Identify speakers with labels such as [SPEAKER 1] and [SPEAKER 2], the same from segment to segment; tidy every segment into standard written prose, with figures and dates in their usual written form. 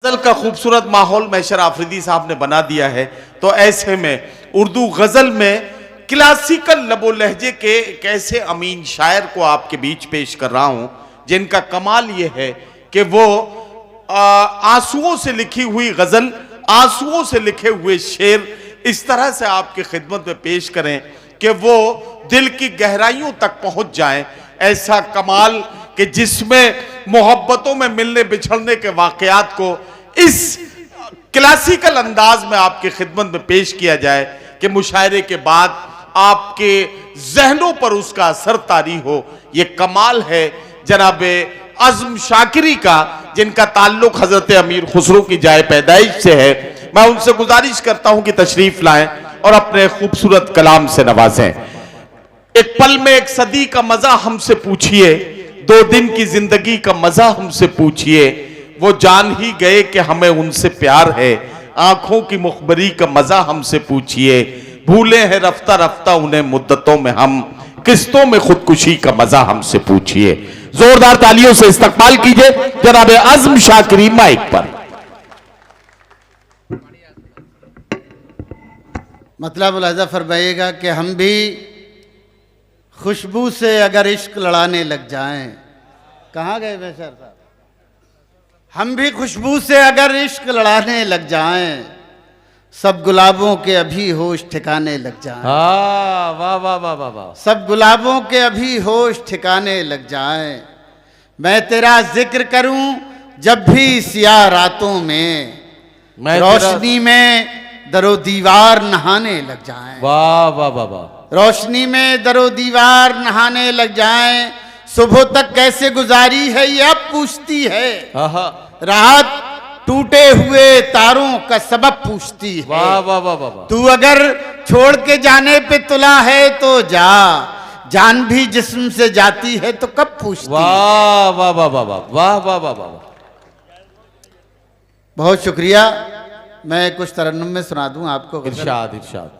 [SPEAKER 1] गजल का खूबसूरत माहौल मैशर आफरीदी साहब ने बना दिया है। तो ऐसे में उर्दू गजल में क्लासिकल लबो लहजे के एक ऐसे अमीन शायर को आपके बीच पेश कर रहा हूं जिनका कमाल यह है कि वो आंसुओं से लिखी हुई गजल, आंसुओं से लिखे हुए शेर इस तरह से आपकी खिदमत में पेश करें कि वो दिल की गहराइयों तक पहुंच जाएं। ऐसा कमाल कि जिसमें मोहब्बतों में मिलने बिछड़ने के वाकयात को इस क्लासिकल अंदाज में आपकी खिदमत में पेश किया जाए कि मुशायरे के बाद आपके जहनों पर उसका असर तारी हो। ये कमाल है जनाब अज़्म शाकिरी का, जिनका ताल्लुक हजरत अमीर खुसरो की जाए पैदाइश से है। मैं उनसे गुजारिश करता हूं कि तशरीफ लाएं और अपने खूबसूरत कलाम से नवाजें। एक पल में एक सदी का मजा हमसे पूछिए, 2 दिन की जिंदगी का मजा हमसे पूछिए, वो जान ही गए कि हमें उनसे प्यार है। आंखों की मुखबरी का मजा हमसे पूछिए, भूले हैं रफ्ता रफ्ता उन्हें मुद्दतों में हम, किस्तों में खुदकुशी का मजा हमसे पूछिए। जोरदार तालियों से इस्तकबाल कीजिए जनाब अज़्म शाकिरी माइक पर।
[SPEAKER 2] मतलब मुलाजा फरमाइएगा कि हम भी खुशबू से अगर इश्क लड़ाने लग जाएं, कहाँ गए मैशर साहब? हम भी खुशबू से अगर इश्क लड़ाने लग जाएं, सब गुलाबों के अभी होश ठिकाने लग जाएं।
[SPEAKER 3] वाह वाह वाह वाह वाह।
[SPEAKER 2] सब गुलाबों के अभी होश ठिकाने लग जाएं। मैं तेरा जिक्र करूं जब भी सियाह रातों में, रोशनी में दरो दीवार नहाने लग जाएं।
[SPEAKER 3] वाह वाह वाह वाह।
[SPEAKER 2] रोशनी में दरो दीवार नहाने लग जाएं। सुबह तक कैसे गुजारी है ये अब पूछती है, रात टूटे हुए तारों का सबब पूछती है।
[SPEAKER 3] वाह वाह वाह वाह।
[SPEAKER 2] तू अगर छोड़ के जाने पे तुला है तो जा, जान भी जिस्म से जाती है तो कब पूछती।
[SPEAKER 3] वाह वाह वाह वाह वाह वाह वाह वाह।
[SPEAKER 2] बहुत शुक्रिया। मैं कुछ तरन्नुम में सुना दूं आपको।
[SPEAKER 3] इरशाद इरशाद।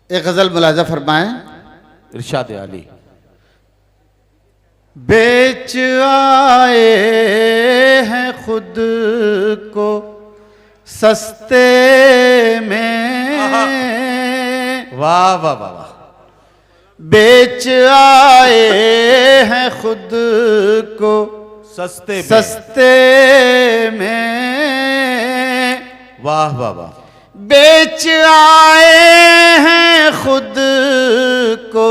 [SPEAKER 2] एक गजल मुलाजा फरमाएं।
[SPEAKER 3] इरशाद अली।
[SPEAKER 2] बेच आए हैं खुद को सस्ते में।
[SPEAKER 3] वाह वाह वाह वाह।
[SPEAKER 2] बेच आए हैं खुद को
[SPEAKER 3] सस्ते
[SPEAKER 2] सस्ते में।
[SPEAKER 3] वाह वाह वाह।
[SPEAKER 2] बेच आए हैं खुद को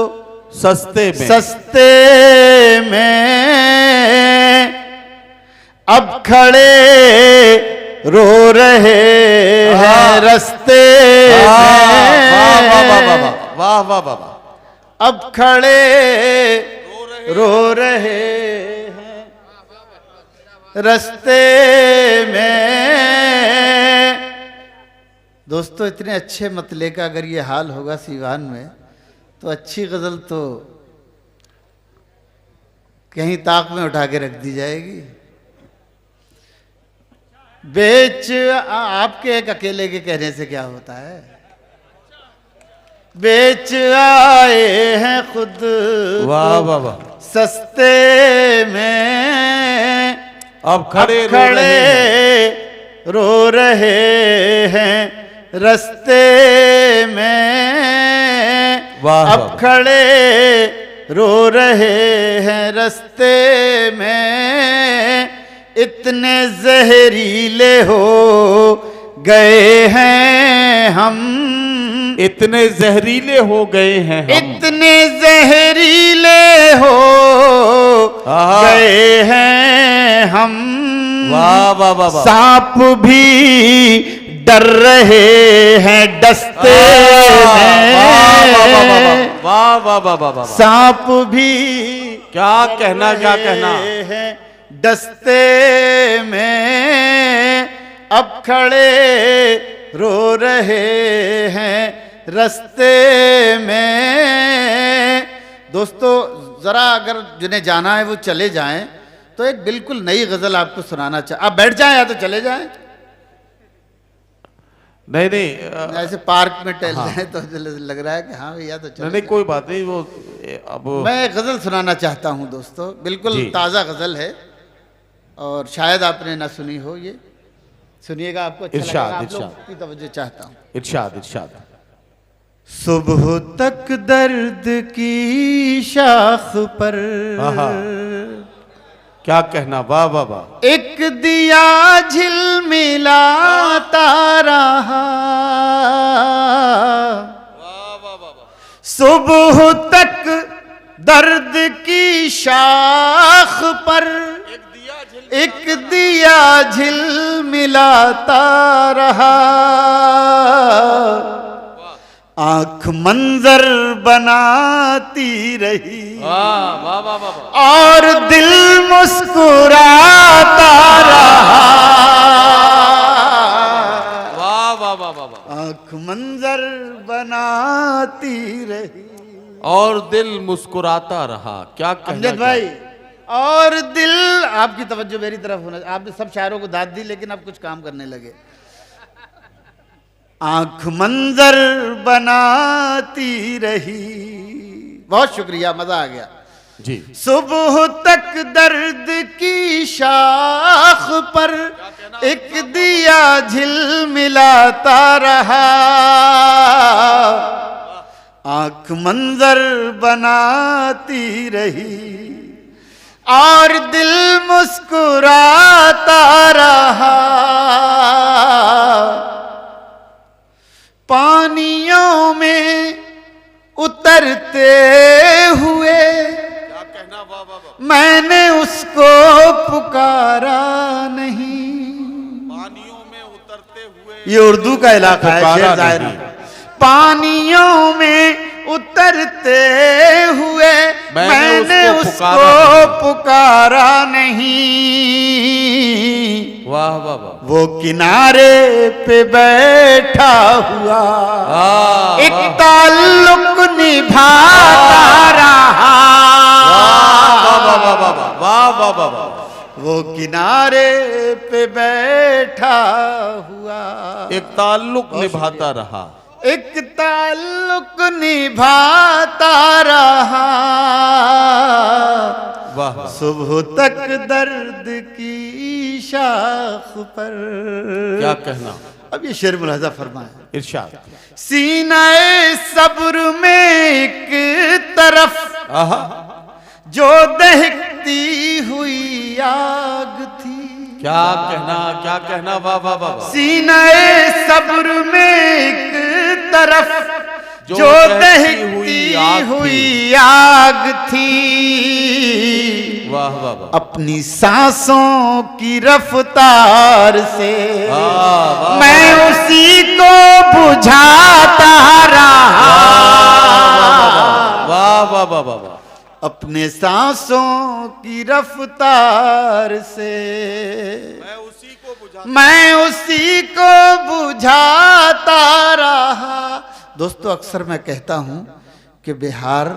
[SPEAKER 3] सस्ते में
[SPEAKER 2] सस्ते में। अब खड़े रो रहे हैं रस्ते में।
[SPEAKER 3] वाह वाह वाह वाह वाह वाह।
[SPEAKER 2] अब खड़े रो रहे हैं रस्ते में। दोस्तों इतने अच्छे मतले का अगर ये हाल होगा सीवान में तो अच्छी गजल तो कहीं ताक में उठा के रख दी जाएगी। बेच आपके एक अकेले के कहने से क्या होता है। बेच आए हैं खुद
[SPEAKER 3] वाह वाह वाह
[SPEAKER 2] सस्ते में।
[SPEAKER 3] अब खड़े
[SPEAKER 2] रो रहे हैं रस्ते में। अब खड़े रो रहे हैं रस्ते में। इतने जहरीले हो गए हैं हम,
[SPEAKER 3] इतने जहरीले हो गए हैं हम,
[SPEAKER 2] इतने जहरीले हो गए हैं हम।
[SPEAKER 3] वाह वाह वाह।
[SPEAKER 2] सांप भी डर रहे हैं डसते में।
[SPEAKER 3] वाह वाह वाह वाह।
[SPEAKER 2] सांप भी
[SPEAKER 3] क्या कहना क्या कहना
[SPEAKER 2] हैं डसते में। अब खड़े रो रहे हैं रस्ते में। दोस्तों जरा अगर जिन्हें जाना है वो चले जाएं तो एक बिल्कुल नई गजल आपको सुनाना आप बैठ जाएं या तो चले जाएं।
[SPEAKER 3] नहीं नहीं
[SPEAKER 2] ऐसे पार्क में टहल रहे तो लग रहा है कि हाँ भैया तो चले
[SPEAKER 3] नहीं कोई बात नहीं। वो अब
[SPEAKER 2] मैं गजल सुनाना चाहता हूँ दोस्तों, बिल्कुल ताज़ा गजल है। और शायद आपने ना सुनी हो ये, सुनिएगा आपको अच्छा
[SPEAKER 3] इरशाद,
[SPEAKER 2] लगेगा, आप
[SPEAKER 3] इरशाद।
[SPEAKER 2] लोग की तवज्जो चाहता हूँ।
[SPEAKER 3] इरशाद इरशाद।
[SPEAKER 2] सुबह तक दर्द की शाख पर
[SPEAKER 3] आहा, क्या कहना, वाह वाह वाह।
[SPEAKER 2] एक दिया झिलमिलाता रहा, सुबह तक दर्द की शाख पर एक दिया झिलमिलाता रहा, आंख मंजर बनाती रही और दिल मुस्कुराता रहा, आंख मंजर बनाती रही
[SPEAKER 3] और दिल मुस्कुराता रहा। क्या कहना
[SPEAKER 2] अमजद भाई, और दिल, आपकी तवज्जो मेरी तरफ होना, आपने सब शायरों को दाद दी लेकिन अब कुछ काम करने लगे। आंख मंजर बनाती रही, बहुत शुक्रिया, मजा आ गया
[SPEAKER 3] जी।
[SPEAKER 2] सुबह तक दर्द की शाख पर एक दिया झिलमिलाता रहा, आंख मंजर बनाती रही और दिल मुस्कुराता रहा, पानियों में उतरते हुए मैंने उसको पुकारा नहीं,
[SPEAKER 1] पानियों में उतरते हुए,
[SPEAKER 2] ये उर्दू का इलाका है,
[SPEAKER 3] पुकारा
[SPEAKER 2] शेर जाहिर
[SPEAKER 3] नहीं।
[SPEAKER 2] है। पानियों में उतरते हुए मैंने उसको पुकारा नहीं,
[SPEAKER 3] वाह वाह वाह।
[SPEAKER 2] वो किनारे पे बैठा हुआ एक ताल्लुक निभाता रहा,
[SPEAKER 3] वाह वाह वाह।
[SPEAKER 2] वो किनारे पे बैठा हुआ
[SPEAKER 3] एक ताल्लुक निभाता रहा,
[SPEAKER 2] एक ताल्लुक निभाता रहा,
[SPEAKER 3] वाह।
[SPEAKER 2] सुबह तक दर्द की शाख पर।
[SPEAKER 3] क्या कहना,
[SPEAKER 2] अब ये शेर मुलाजा फरमाया,
[SPEAKER 3] इरशाद।
[SPEAKER 2] सीनाए सब्र में एक तरफ
[SPEAKER 3] आहा,
[SPEAKER 2] जो दहकती हुई आग थी,
[SPEAKER 3] क्या कहना, क्या कहना, वाह वाह वाह।
[SPEAKER 2] सीनाए सब्र में एक तरफ जो दहकती हुई आग थी,
[SPEAKER 3] वाह वाह वाह।
[SPEAKER 2] अपनी सांसों की रफ्तार से
[SPEAKER 3] वाह,
[SPEAKER 2] मैं उसी को बुझाता रहा,
[SPEAKER 3] वाह वाह वाह वाह।
[SPEAKER 2] अपने सांसों की रफ्तार से मैं उसी को बुझाता रहा। दोस्तों, अक्सर मैं कहता हूं कि बिहार,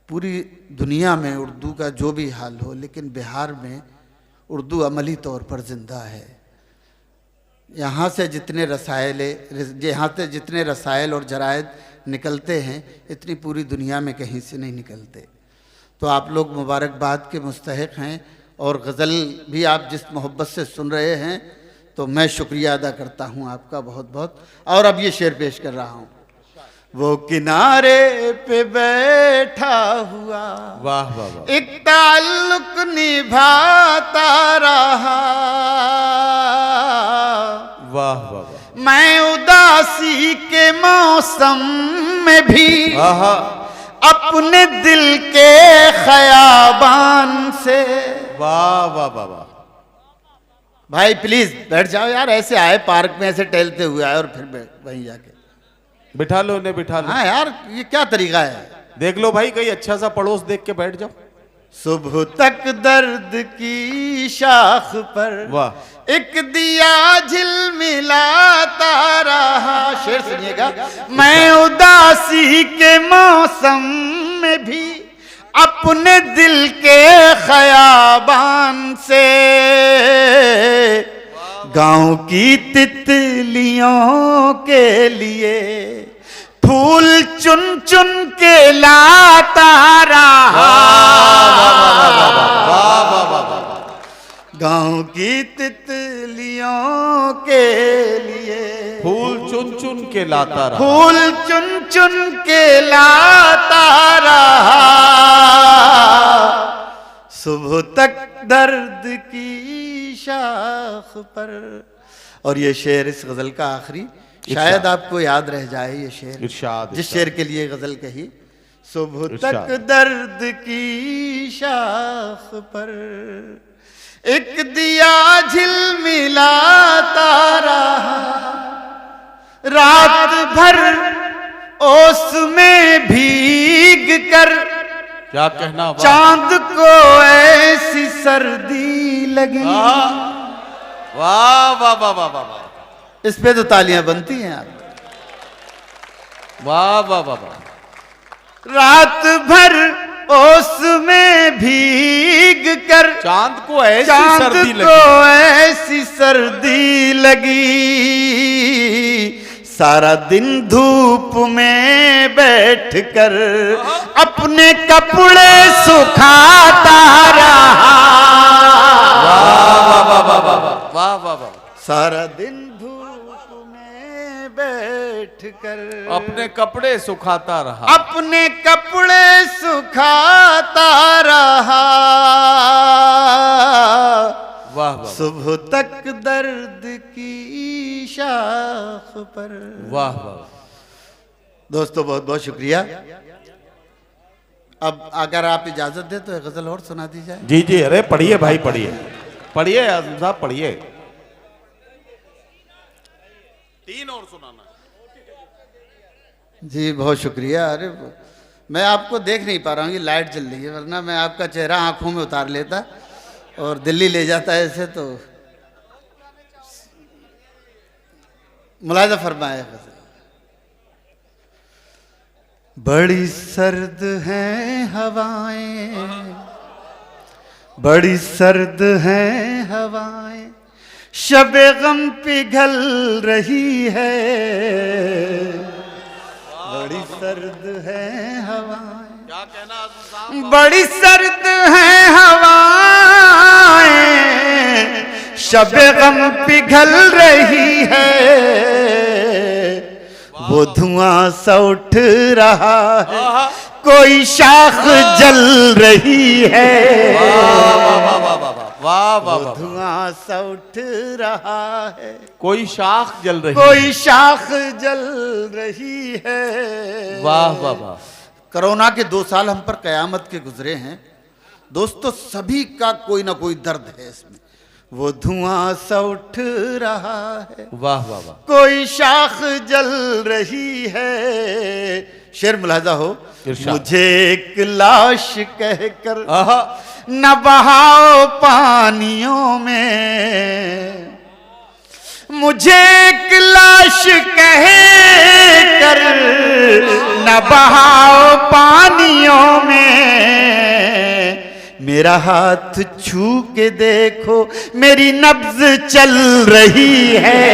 [SPEAKER 2] पूरी दुनिया में उर्दू का जो भी हाल हो, लेकिन बिहार में उर्दू अमली तौर पर जिंदा है। यहाँ से जितने रसायल और जरायद निकलते हैं, इतनी पूरी दुनिया में कहीं से नहीं निकलते। तो आप लोग मुबारकबाद के मुस्तहिक हैं, और गज़ल भी आप जिस मोहब्बत से सुन रहे हैं, तो मैं शुक्रिया अदा करता हूँ आपका बहुत बहुत। और अब ये शेर पेश कर रहा हूँ, वो किनारे पे बैठा हुआ
[SPEAKER 3] वाह वाह वाह।
[SPEAKER 2] एक ताल्लुक निभाता रहा,
[SPEAKER 3] वाह वाह वाह।
[SPEAKER 2] मैं उदासी के मौसम में भी
[SPEAKER 3] आहा,
[SPEAKER 2] अपने दिल के खयाबान से।
[SPEAKER 3] वाह वाह वाह वाह।
[SPEAKER 2] भाई प्लीज बैठ जाओ यार, ऐसे आए पार्क में, ऐसे टहलते हुए आए और फिर वहीं जाके
[SPEAKER 3] बिठा लो, उन्हें बिठा लो।
[SPEAKER 2] हाँ यार, ये क्या तरीका है?
[SPEAKER 3] देख लो भाई, कहीं अच्छा सा पड़ोस देख के बैठ जाओ।
[SPEAKER 2] सुबह तक दर्द की शाख पर
[SPEAKER 3] वाह।
[SPEAKER 2] एक दिया झिलमिलाता रहा। शेर सुनिएगा, मैं उदासी के मौसम में भी अपने दिल के खयाबान से गांव की तितलियों के लिए फूल चुन चुन के लाता रहा। गांव की तितलियों के लिए
[SPEAKER 3] फूल चुन चुन के लाता रहा।
[SPEAKER 2] फूल चुन चुन के लाता रहा, सुबह तक दर्द की शाख पर। और ये शेर इस गजल का आखिरी, शायद आपको याद रह जाए ये शेर,
[SPEAKER 3] इरशाद
[SPEAKER 2] जिस शेर के लिए गजल कही। सुबह
[SPEAKER 3] इरशाद।
[SPEAKER 2] तक दर्द की शाख पर एक दिया झिलमिलाता रहा, रात भर ओस में भीग कर
[SPEAKER 3] क्या कहना, वाह
[SPEAKER 2] चांद को ऐसी सर्दी लगी।
[SPEAKER 3] वाह वाह वाह वाह वाह,
[SPEAKER 2] इस पे तो तालियां बनती हैं यार।
[SPEAKER 3] वाह वाह वाह वाह।
[SPEAKER 2] रात भर ओस में भीग कर
[SPEAKER 3] चांद को ऐसी
[SPEAKER 2] चांद
[SPEAKER 3] सर्दी
[SPEAKER 2] को
[SPEAKER 3] लगी।
[SPEAKER 2] ऐसी सर्दी लगी, सारा दिन धूप में बैठकर अपने कपड़े सुखाता रहा।
[SPEAKER 3] वाह वाह वाह वाह वाह वाह वाह।
[SPEAKER 2] सारा दिन धूप में बैठकर
[SPEAKER 3] अपने कपड़े सुखाता रहा।
[SPEAKER 2] अपने कपड़े सुखाता रहा,
[SPEAKER 3] वाह वाह
[SPEAKER 2] सुबह तक दर्द की शाख पर।
[SPEAKER 3] वाह वाह।
[SPEAKER 2] दोस्तों बहुत बहुत शुक्रिया। अब अगर आप इजाजत दे तो एक गजल और सुना दी जाए।
[SPEAKER 3] जी जी, अरे पढ़िए भाई, पढ़िए पढ़िए आजम साहब, पढ़िए। 3 और सुनाना।
[SPEAKER 2] जी बहुत शुक्रिया। अरे मैं आपको देख नहीं पा रहा हूँ, ये लाइट जल रही है, वरना मैं आपका चेहरा आंखों में उतार लेता और दिल्ली ले जाता है ऐसे। तो मुलाहिजा फरमाए। बड़ी सर्द हैं हवाएं, बड़ी सर्द हैं हवाएं, शबे गम पिघल रही है। बड़ी सर्द है हवाएं,
[SPEAKER 3] क्या कहना आजम साहब?
[SPEAKER 2] बड़ी सर्द है हवाएं, शबे गम पिघल रही है। वो धुआं सा उठ रहा है, कोई शाख जल रही है।
[SPEAKER 3] वाह वाह वाह वाह वाह वाह वाह।
[SPEAKER 2] धुआं सा उठ रहा है,
[SPEAKER 3] कोई शाख जल रही।
[SPEAKER 2] कोई शाख जल रही है।
[SPEAKER 3] वाह वाह वाह।
[SPEAKER 2] कोरोना के 2 साल हम पर कयामत के गुजरे हैं दोस्तों, सभी का कोई ना कोई दर्द है इसमें। वो धुआं सा उठ रहा है,
[SPEAKER 3] वाह वाह वाह।
[SPEAKER 2] कोई शाख जल रही है। शेर मुलाहिजा हो।
[SPEAKER 3] इरशाद।
[SPEAKER 2] मुझे एक लाश कहकर
[SPEAKER 3] आहा।
[SPEAKER 2] न बहाओ पानियों में, मुझे एक लाश कह कर न बहाओ पानियों में। मेरा हाथ छू के देखो, मेरी नब्ज चल रही है।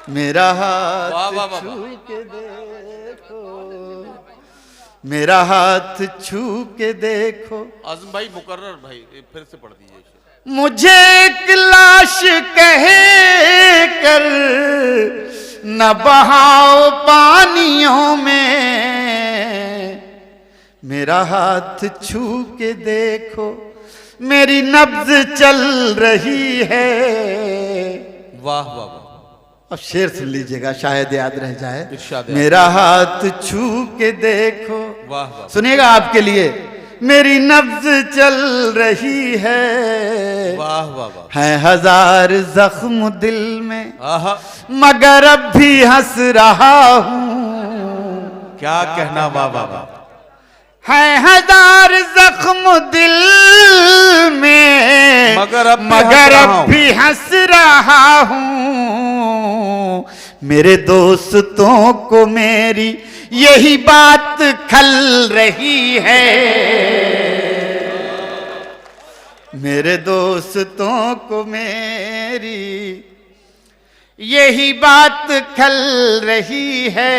[SPEAKER 2] मेरा हाथ
[SPEAKER 3] वाह वाह वाह
[SPEAKER 2] छू
[SPEAKER 3] वाह।
[SPEAKER 2] के देखो, मेरा हाथ छू के देखो।
[SPEAKER 3] आजम भाई, मुकर्रर भाई, फिर से पढ़ दीजिए।
[SPEAKER 2] मुझे एक लाश कह कर न बहाओ पानियों में। मेरा हाथ छू के देखो, मेरी नब्ज चल रही है।
[SPEAKER 3] वाह वाह वाह।
[SPEAKER 2] अब शेर सुन लीजिएगा, शायद याद रह जाए।
[SPEAKER 3] इरशाद।
[SPEAKER 2] मेरा हाथ छू के देखो,
[SPEAKER 3] वाह वाह।
[SPEAKER 2] सुनिएगा आपके लिए। मेरी नब्ज चल रही है,
[SPEAKER 3] वाह वाह वाह।
[SPEAKER 2] है हजार जख्म दिल में,
[SPEAKER 3] आहा।
[SPEAKER 2] मगर अब भी हंस रहा हूँ।
[SPEAKER 3] क्या कहना, वाह वाह वाह।
[SPEAKER 2] है हजार जख्म दिल में,
[SPEAKER 3] मगर अब
[SPEAKER 2] भी हंस रहा हूँ। मेरे दोस्तों को मेरी यही बात खल रही है। मेरे दोस्तों को मेरी यही बात खल रही है।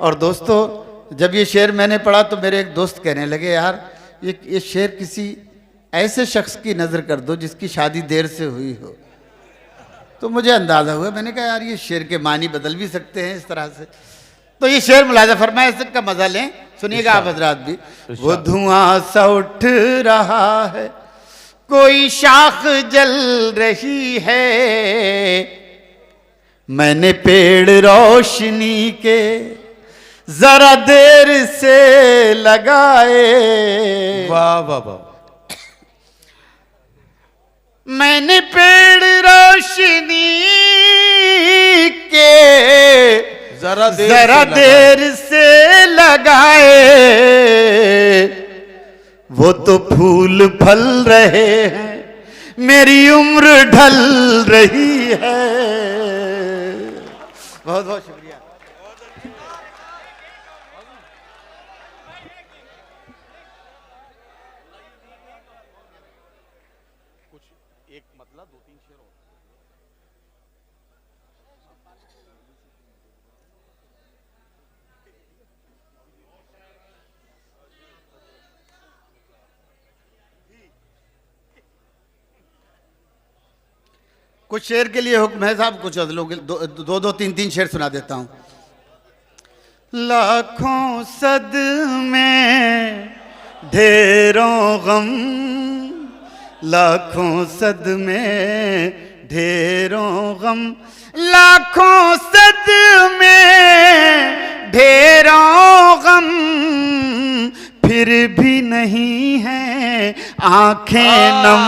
[SPEAKER 2] और दोस्तों, जब ये शेर मैंने पढ़ा तो मेरे एक दोस्त कहने लगे, यार ये शेर किसी ऐसे शख्स की नज़र कर दो जिसकी शादी देर से हुई हो। तो मुझे अंदाज़ा हुआ, मैंने कहा यार ये शेर के मानी बदल भी सकते हैं इस तरह से। तो ये शेर मुलाज़ा फरमाया, इसका मज़ा लें, सुनिएगा आप हजरात भी। वो धुआं सा उठ रहा है, कोई शाख जल रही है, मैंने पेड़ रोशनी के जरा देर से लगाए।
[SPEAKER 3] वाह वाह वाह।
[SPEAKER 2] मैंने पेड़ रोशनी के
[SPEAKER 3] जरा
[SPEAKER 2] देर से लगाए, वो तो फूल फल रहे हैं, मेरी उम्र ढल रही है। बहुत बहुत शुक्रिया।
[SPEAKER 1] एक मतलब 2-3 शेर और।
[SPEAKER 2] कुछ शेर के लिए हुक्म है साहब, कुछ अदलों के दो 3 शेर सुना देता हूं। लाखों सद में ढेरों गम, लाखों सद में ढेरों गम, लाखों सद में ढेरों गम, फिर भी नहीं है आंखें नम,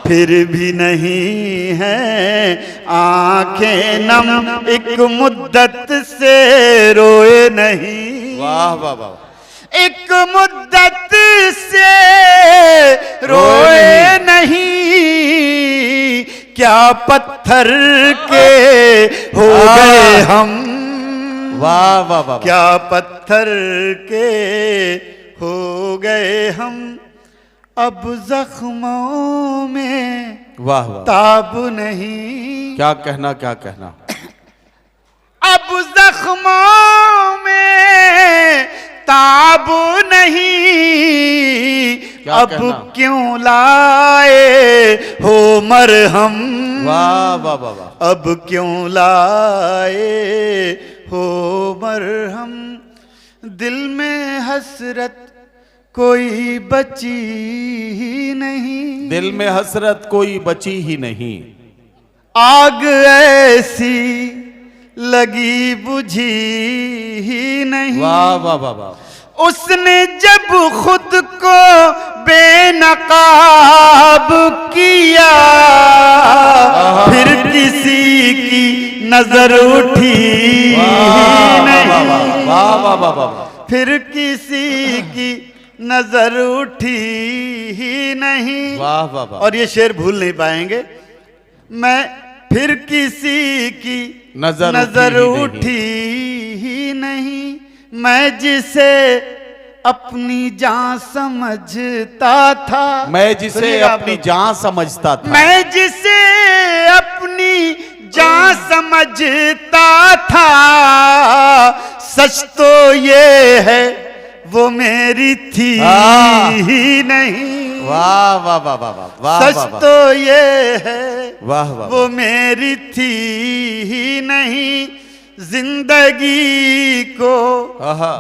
[SPEAKER 2] फिर भी नहीं है आंखें नम, एक मुद्दत से रोए नहीं।
[SPEAKER 3] वाह वाह वाह।
[SPEAKER 2] एक मुद्दत से रोए नहीं, क्या पत्थर के हो गए हम।
[SPEAKER 3] वाह वाह वाह।
[SPEAKER 2] क्या पत्थर के हो गए हम, अब जख्मों में
[SPEAKER 3] वाह वाह।
[SPEAKER 2] ताब नहीं।
[SPEAKER 3] क्या कहना क्या कहना।
[SPEAKER 2] अब जख्मों में ताब नहीं, अब
[SPEAKER 3] कहना?
[SPEAKER 2] क्यों लाए हो मरहम।
[SPEAKER 3] वाह वाह वाह वाह।
[SPEAKER 2] अब क्यों लाए हो मरहम, दिल में हसरत कोई बची ही नहीं,
[SPEAKER 3] दिल में हसरत कोई बची ही नहीं,
[SPEAKER 2] आग ऐसी लगी बुझी ही नहीं।
[SPEAKER 3] वाह वाह वाह वाह।
[SPEAKER 2] उसने जब खुद को बेनकाब किया, फिर किसी की नजर उठी नहीं,
[SPEAKER 3] वाह वाह वाह वाह।
[SPEAKER 2] फिर किसी की नजर उठी ही नहीं।
[SPEAKER 3] वाह वाह वाह।
[SPEAKER 2] और ये शेर भूल नहीं पाएंगे। मैं फिर किसी की नजर उठी ही नहीं, मैं जिसे अपनी जान समझता था,
[SPEAKER 3] मैं जिसे अपनी जान समझता था,
[SPEAKER 2] मैं जिसे अपनी जान समझता था, सच तो ये है वो मेरी थी ही नहीं।
[SPEAKER 3] वाह वाह वाह वाह वाह।
[SPEAKER 2] सच तो ये है
[SPEAKER 3] वाह वाह
[SPEAKER 2] वो मेरी थी ही नहीं। जिंदगी को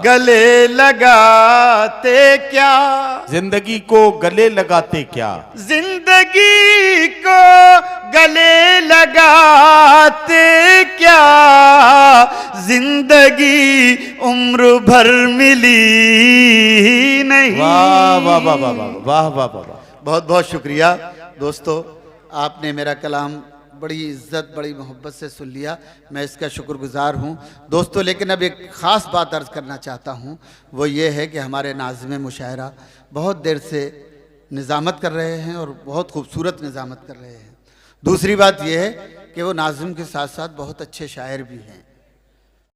[SPEAKER 2] गले लगाते क्या,
[SPEAKER 3] जिंदगी को गले लगाते क्या,
[SPEAKER 2] जिंदगी को गले लगाते क्या, जिंदगी उम्र भर मिली नहीं।
[SPEAKER 3] वाह वाह वाह वाह वाह वाह वाह।
[SPEAKER 2] बहुत बहुत शुक्रिया दोस्तों, आपने मेरा कलाम बड़ी इज्जत बड़ी मोहब्बत से सुन लिया, मैं इसका शुक्रगुजार हूँ दोस्तों। लेकिन अब एक ख़ास बात अर्ज़ करना चाहता हूँ, वो ये है कि हमारे नाज़िम मुशायरा बहुत देर से निज़ामत कर रहे हैं और बहुत खूबसूरत निज़ामत कर रहे हैं। दूसरी बात यह है कि वो नाज़िम के साथ साथ बहुत अच्छे शायर भी हैं।